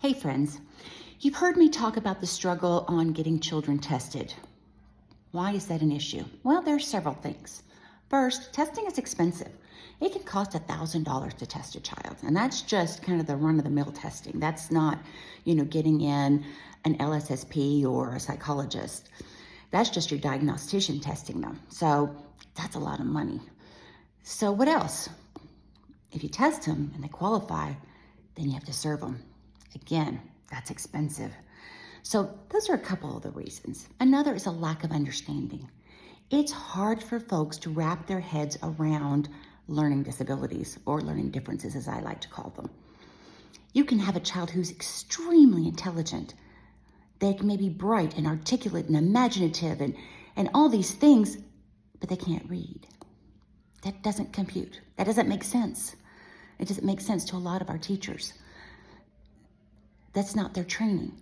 Hey friends, you've heard me talk about the struggle on getting children tested. Why is that an issue? Well, there are several things. First, testing is expensive. It can cost $1,000 to test a child, and that's just kind of the run-of-the-mill testing. That's not, getting in an LSSP or a psychologist. That's just your diagnostician testing them. So that's a lot of money. So what else? If you test them and they qualify, then you have to serve them. Again, that's expensive. So those are a couple of the reasons. Another is a lack of understanding. It's hard for folks to wrap their heads around learning disabilities, or learning differences as I like to call them. You can have a child who's extremely intelligent. They may be bright and articulate and imaginative and all these things, but they can't read. That doesn't compute. That doesn't make sense. It doesn't make sense to a lot of our teachers. That's not their training.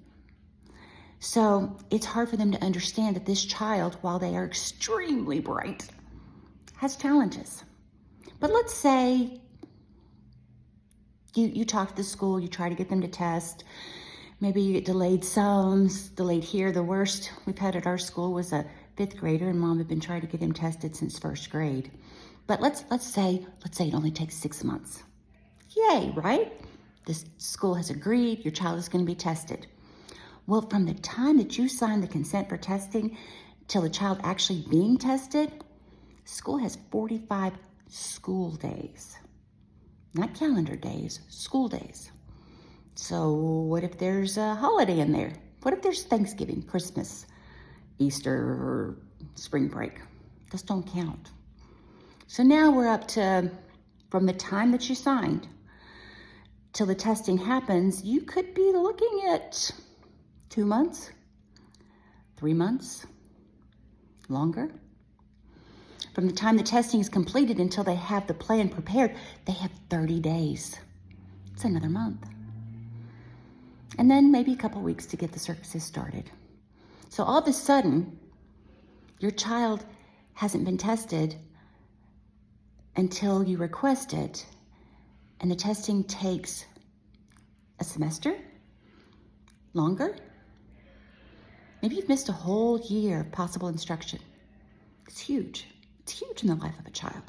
So it's hard for them to understand that this child, while they are extremely bright, has challenges. But let's say you talk to the school, you try to get them to test. Maybe you get delayed delayed here. The worst we've had at our school was a 5th grader, and Mom had been trying to get him tested since 1st grade. But let's say it only takes 6 months. Yay, right? This school has agreed your child is going to be tested. Well, from the time that you sign the consent for testing till the child actually being tested, school has 45 school days. Not calendar days, school days. So what if there's a holiday in there? What if there's Thanksgiving, Christmas, Easter, or spring break? Those don't count. So now we're up to, from the time that you signed till the testing happens, you could be looking at 2 months, 3 months, longer. From the time the testing is completed until they have the plan prepared, they have 30 days. It's another month. And then maybe a couple weeks to get the services started. So all of a sudden, your child hasn't been tested until you request it, and the testing takes a semester, longer. Maybe you've missed a whole year of possible instruction. It's huge. It's huge in the life of a child.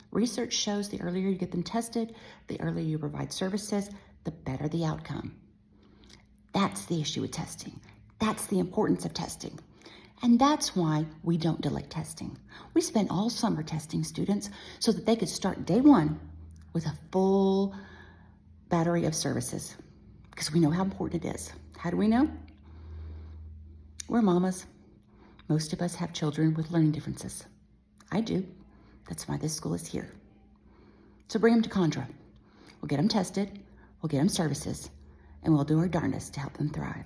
Research shows the earlier you get them tested, the earlier you provide services, the better the outcome. That's the issue with testing. That's the importance of testing. And that's why we don't delay testing. We spent all summer testing students so that they could start day one with a full battery of services, because we know how important it is. How do we know? We're mamas. Most of us have children with learning differences. I do. That's why this school is here. So bring them to Condra. We'll get them tested, we'll get them services, and we'll do our darndest to help them thrive.